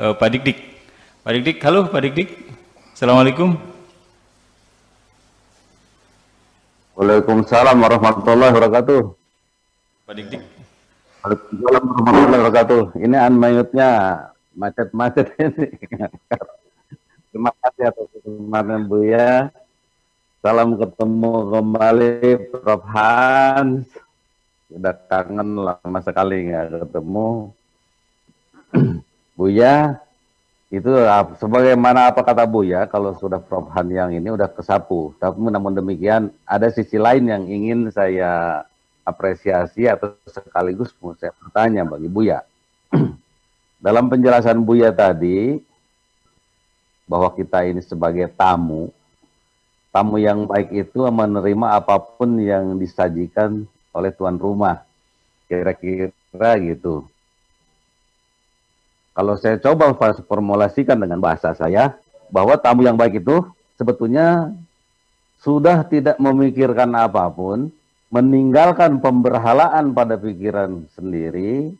Pak Dik-Dik. Pak Dik-Dik, halo Pak Dik-Dik. Assalamualaikum. Waalaikumsalam warahmatullahi wabarakatuh. Pak Dik-Dik. Waalaikumsalam warahmatullahi wabarakatuh. Ini unmute-nya macet-macet ini. Terima kasih atas kesempatan Buya. Salam ketemu kembali Prof. Hans. Udah kangen lama sekali nggak ketemu. Buya, itu sebagaimana apa kata Buya, kalau sudah Prof. Han yang ini udah kesapu. Tapi namun demikian, ada sisi lain yang ingin saya apresiasi atau sekaligus mau saya bertanya bagi Buya. Dalam penjelasan Buya tadi, bahwa kita ini sebagai tamu yang baik itu menerima apapun yang disajikan oleh tuan rumah. Kira-kira gitu. Kalau saya coba formulasikan dengan bahasa saya, bahwa tamu yang baik itu sebetulnya sudah tidak memikirkan apapun, meninggalkan pemberhalaan pada pikiran sendiri,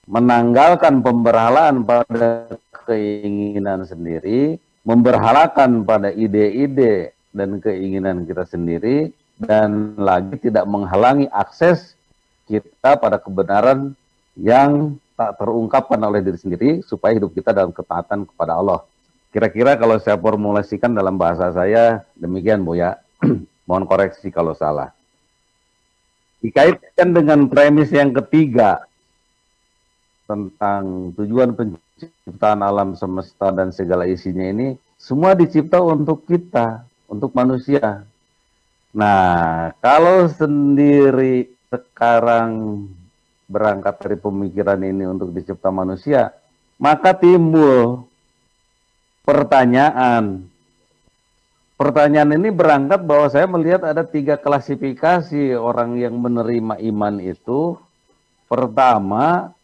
menanggalkan pemberhalaan pada keinginan sendiri, memberhalakan pada ide-ide dan keinginan kita sendiri, dan lagi tidak menghalangi akses kita pada kebenaran yang tak terungkapkan oleh diri sendiri, supaya hidup kita dalam ketaatan kepada Allah. Kira-kira kalau saya formulasikan dalam bahasa saya, demikian Buya. Mohon koreksi kalau salah. Dikaitkan dengan premis yang ketiga, tentang tujuan penciptaan alam semesta dan segala isinya ini, semua dicipta untuk kita, untuk manusia. Nah, kalau sendiri sekarang berangkat dari pemikiran ini untuk dicipta manusia, maka timbul pertanyaan. Pertanyaan ini berangkat bahwa saya melihat ada 3 klasifikasi orang yang menerima iman itu. Pertama,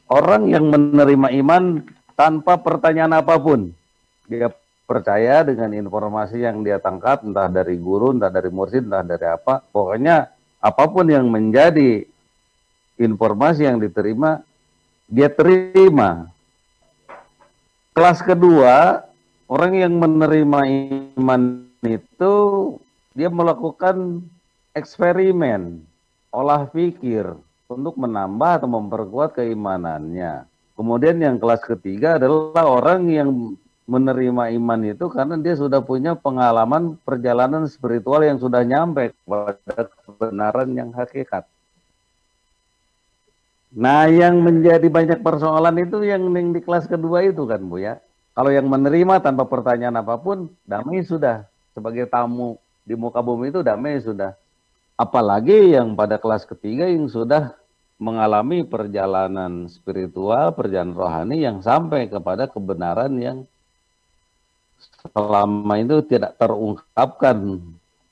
orang yang menerima iman tanpa pertanyaan apapun. Dia percaya dengan informasi yang dia tangkap, entah dari guru, entah dari mursyid, entah dari apa. Pokoknya apapun yang menjadi informasi yang diterima, dia terima. Kelas kedua, orang yang menerima iman itu, dia melakukan eksperimen, olah pikir, untuk menambah atau memperkuat keimanannya. Kemudian yang kelas ketiga adalah orang yang menerima iman itu karena dia sudah punya pengalaman perjalanan spiritual yang sudah nyampe pada kebenaran yang hakikat. Nah, yang menjadi banyak persoalan itu yang di kelas kedua itu kan, Bu ya. Kalau yang menerima tanpa pertanyaan apapun, damai sudah. Sebagai tamu di muka bumi itu damai sudah. Apalagi yang pada kelas ketiga yang sudah mengalami perjalanan spiritual, perjalanan rohani yang sampai kepada kebenaran yang selama itu tidak terungkapkan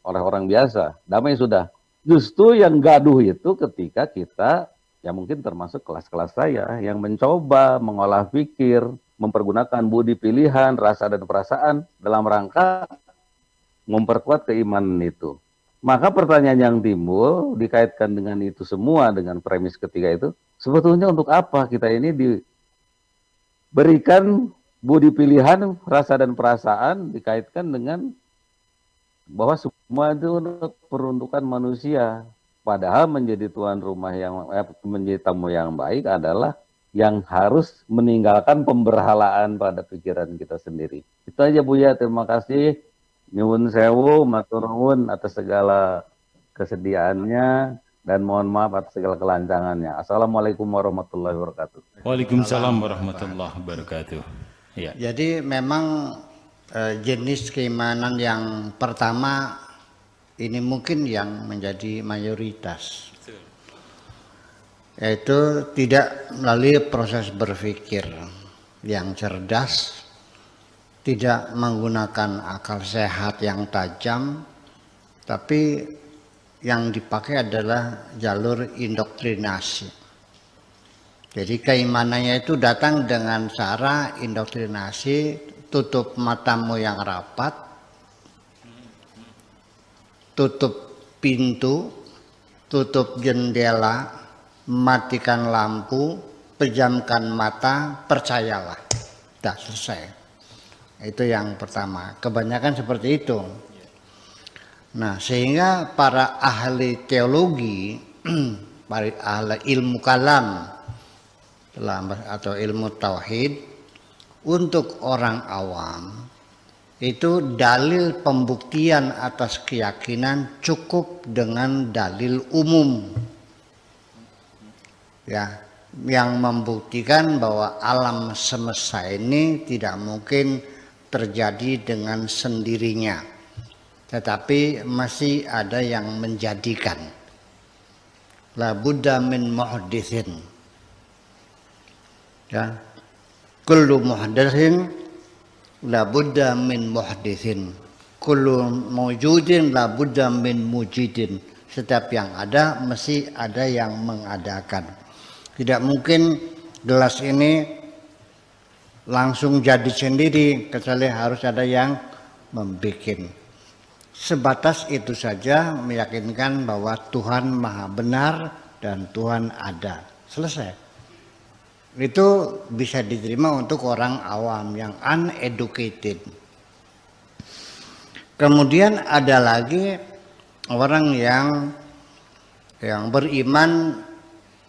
oleh orang biasa. Damai sudah. Justru yang gaduh itu ketika kita, ya mungkin termasuk kelas-kelas saya, yang mencoba mengolah pikir, mempergunakan budi pilihan, rasa dan perasaan dalam rangka memperkuat keimanan itu. Maka pertanyaan yang timbul dikaitkan dengan itu semua, dengan premis ketiga itu, sebetulnya untuk apa kita ini diberikan budi pilihan, rasa dan perasaan dikaitkan dengan bahwa semua itu untuk peruntukan manusia. Padahal menjadi tuan rumah yang menjadi tamu yang baik adalah yang harus meninggalkan pemberhalaan pada pikiran kita sendiri. Itu aja Buya, terima kasih. Nyuwun sewu, matur nuwun atas segala kesediaannya dan mohon maaf atas segala kelancangannya. Assalamualaikum warahmatullahi wabarakatuh. Waalaikumsalam warahmatullahi wabarakatuh. Ya. Jadi memang jenis keimanan yang pertama ini mungkin yang menjadi mayoritas, yaitu tidak melalui proses berpikir yang cerdas, tidak menggunakan akal sehat yang tajam, tapi yang dipakai adalah jalur indoktrinasi. Jadi keimanannya itu datang dengan cara indoktrinasi, tutup matamu yang rapat, tutup pintu, tutup jendela, matikan lampu, pejamkan mata, percayalah. Sudah selesai. Itu yang pertama. Kebanyakan seperti itu. Nah, sehingga para ahli teologi, para ahli ilmu kalam atau ilmu tauhid, untuk orang awam itu dalil pembuktian atas keyakinan cukup dengan dalil umum, ya, yang membuktikan bahwa alam semesta ini tidak mungkin terjadi dengan sendirinya, tetapi masih ada yang menjadikan. La budda min muhditsin, ya, kullu muhditsin la budda min muhditsin, kullu mawjudin la budda min mujidin. Setiap yang ada mesti ada yang mengadakan. Tidak mungkin gelas ini langsung jadi sendiri, kecuali harus ada yang membikin. Sebatas itu saja meyakinkan bahwa Tuhan Maha Benar dan Tuhan ada. Selesai. Itu bisa diterima untuk orang awam yang uneducated. Kemudian ada lagi orang yang beriman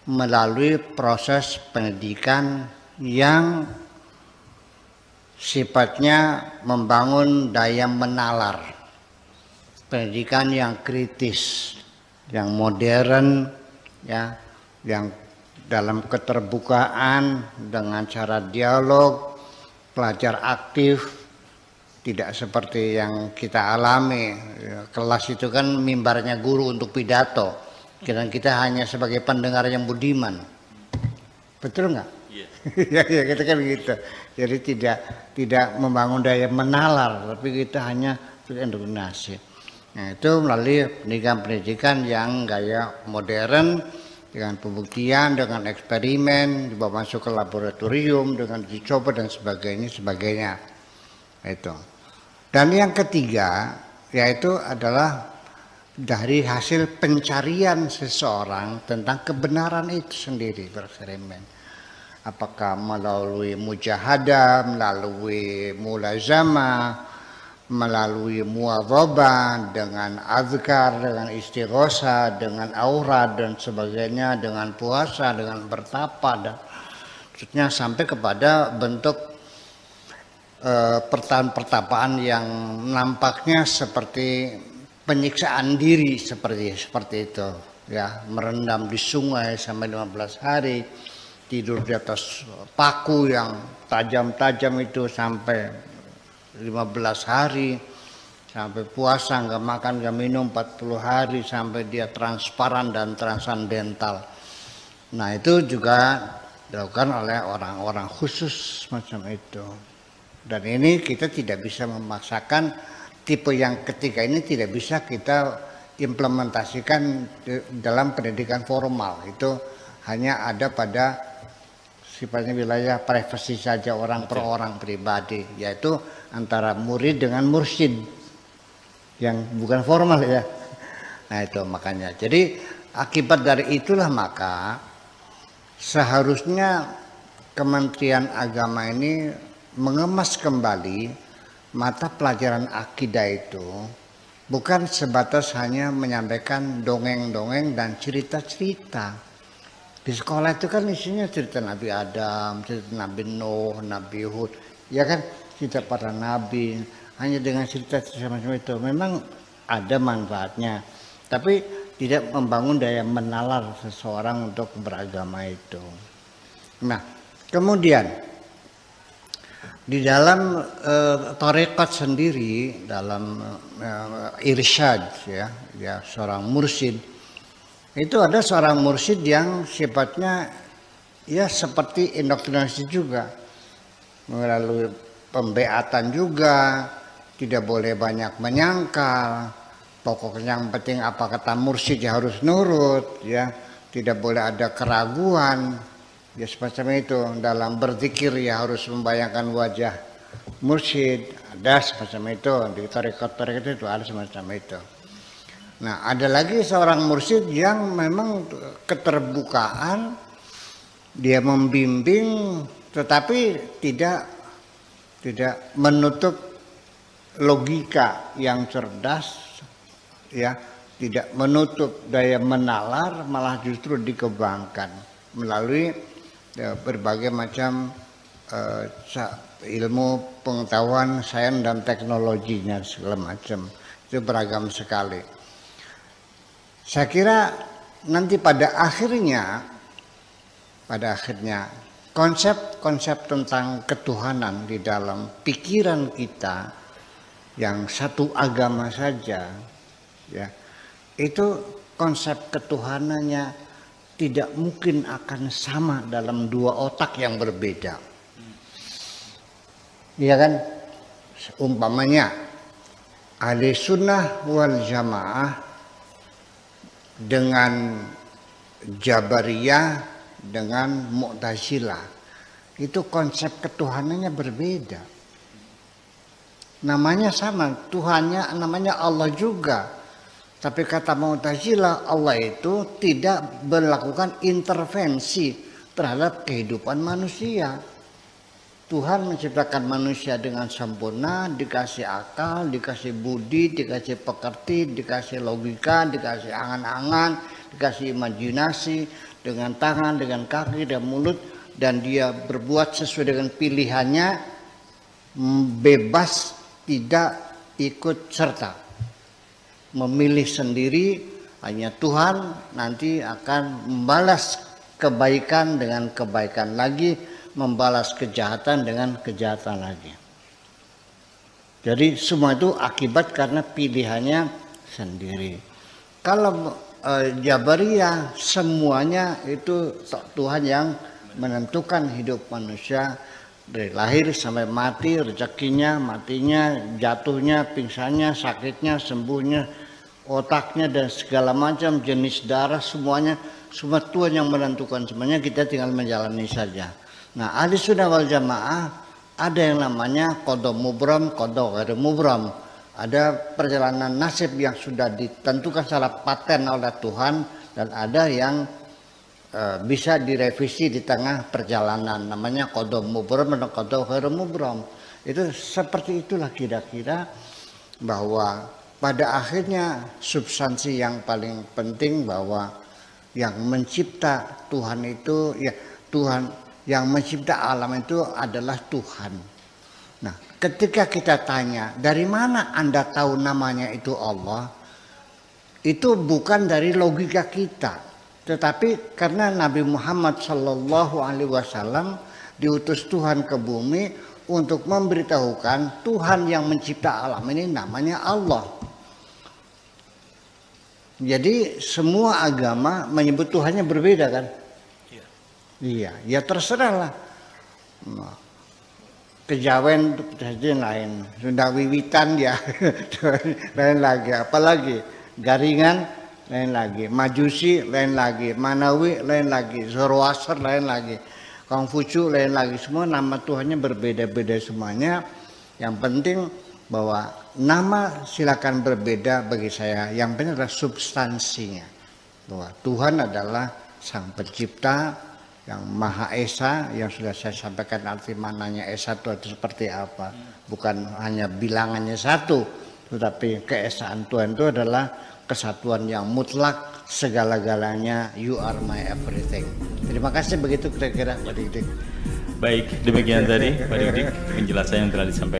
melalui proses pendidikan yang sifatnya membangun daya menalar, pendidikan yang kritis, yang modern, ya, yang dalam keterbukaan dengan cara dialog, pelajar aktif, tidak seperti yang kita alami. Kelas itu kan mimbarnya guru untuk pidato, dan kita hanya sebagai pendengar yang budiman. Betul nggak? Iya. Ya, kita kan gitu. Jadi tidak membangun daya menalar, tapi kita hanya indoktrinasi. Nah, itu melalui pendidikan yang gaya modern, dengan pembuktian, dengan eksperimen, dibawa masuk ke laboratorium, dengan dicoba dan sebagainya. Itu. Dan yang ketiga, yaitu adalah dari hasil pencarian seseorang tentang kebenaran itu sendiri, bereksperimen. Apakah melalui mujahadah, melalui mulazamah, melalui muwadhabah, dengan azkar, dengan istighosa, dengan aurat dan sebagainya, dengan puasa, dengan bertapa, dan maksudnya sampai kepada bentuk pertapaan yang nampaknya seperti penyiksaan diri, seperti itu, ya, merendam di sungai sampai 15 hari, tidur di atas paku yang tajam-tajam itu sampai 15 hari, sampai puasa nggak makan nggak minum 40 hari, sampai dia transparan dan transandental. Nah, itu juga dilakukan oleh orang-orang khusus macam itu. Dan ini kita tidak bisa memaksakan. Tipe yang ketiga ini tidak bisa kita implementasikan dalam pendidikan formal. Itu hanya ada pada sifatnya wilayah privasi saja, orang per orang pribadi, yaitu antara murid dengan mursyid yang bukan formal, ya. Nah, itu makanya. Jadi akibat dari itulah maka seharusnya Kementerian Agama ini mengemas kembali mata pelajaran akidah itu, bukan sebatas hanya menyampaikan dongeng-dongeng dan cerita-cerita. Di sekolah itu kan isinya cerita Nabi Adam, cerita Nabi Nuh, Nabi Hud, ya kan, cerita para nabi. Hanya dengan cerita semacam itu memang ada manfaatnya, tapi tidak membangun daya menalar seseorang untuk beragama itu. Nah, kemudian di dalam tarekat sendiri, dalam irsyad, ya seorang mursyid, itu ada seorang mursyid yang sifatnya ya seperti indoktrinasi juga, melalui pembeatan juga, tidak boleh banyak menyangkal, pokoknya yang penting apa kata mursyid ya harus nurut, ya, tidak boleh ada keraguan, ya semacam itu. Dalam berzikir ya harus membayangkan wajah mursyid, ada semacam itu. Di tarekat-tarekat itu ada semacam itu. Nah, ada lagi seorang mursyid yang memang keterbukaan, dia membimbing tetapi tidak tidak menutup logika yang cerdas, ya, tidak menutup daya menalar, malah justru dikembangkan melalui berbagai macam ilmu pengetahuan, sains dan teknologinya segala macam. Itu beragam sekali. Saya kira nanti pada akhirnya konsep-konsep tentang ketuhanan di dalam pikiran kita yang satu agama saja, ya, itu konsep ketuhanannya tidak mungkin akan sama dalam dua otak yang berbeda. Iya kan? Umpamanya ahli sunnah wal jamaah dengan Jabariyah dengan Mu'tazilah, itu konsep ketuhanannya berbeda. Namanya sama, Tuhannya namanya Allah juga. Tapi kata Mu'tazilah, Allah itu tidak melakukan intervensi terhadap kehidupan manusia. Tuhan menciptakan manusia dengan sempurna, dikasih akal, dikasih budi, dikasih pekerti, dikasih logika, dikasih angan-angan, dikasih imajinasi, dengan tangan, dengan kaki, dan mulut, dan dia berbuat sesuai dengan pilihannya, bebas, tidak ikut serta, memilih sendiri. Hanya Tuhan nanti akan membalas kebaikan dengan kebaikan lagi, membalas kejahatan dengan kejahatan lagi. Jadi semua itu akibat karena pilihannya sendiri. Kalau Jabariyah semuanya itu Tuhan yang menentukan hidup manusia dari lahir sampai mati, rezekinya, matinya, jatuhnya, pingsannya, sakitnya, sembuhnya, otaknya dan segala macam jenis darah, semuanya semua Tuhan yang menentukan semuanya, kita tinggal menjalani saja. Nah, ahli sunnah wal jamaah ada yang namanya qada mubram, qada ghairu mubram. Ada perjalanan nasib yang sudah ditentukan secara paten oleh Tuhan, dan ada yang bisa direvisi di tengah perjalanan, namanya qada mubram dan qada ghairu mubram. Itu seperti itulah kira-kira, bahwa pada akhirnya substansi yang paling penting bahwa yang mencipta Tuhan itu, ya, Tuhan yang mencipta alam itu adalah Tuhan. Nah, ketika kita tanya, dari mana Anda tahu namanya itu Allah? Itu bukan dari logika kita, tetapi karena Nabi Muhammad SAW diutus Tuhan ke bumi untuk memberitahukan Tuhan yang mencipta alam ini namanya Allah. Jadi semua agama menyebut Tuhannya berbeda kan? Iya, ya terserah lah. Nah, Kejawen saja lain, Sunda Wiwitan ya lain lagi, apalagi Garingan lain lagi, Majusi lain lagi, Manawi lain lagi, Zoroaster lain lagi, Kongfucu lain lagi, semua nama Tuhannya berbeda-beda semuanya. Yang penting bahwa nama silakan berbeda bagi saya, yang penting adalah substansinya, bahwa Tuhan adalah Sang Pencipta yang Maha Esa, yang sudah saya sampaikan arti mananya Esa itu seperti apa. Bukan hanya bilangannya satu, tetapi keesaan Tuhan itu adalah kesatuan yang mutlak, segala-galanya, you are my everything. Terima kasih, begitu kira-kira Pak Dik Dik. Baik, demikian tadi Pak Dik Dik penjelasan yang telah disampaikan.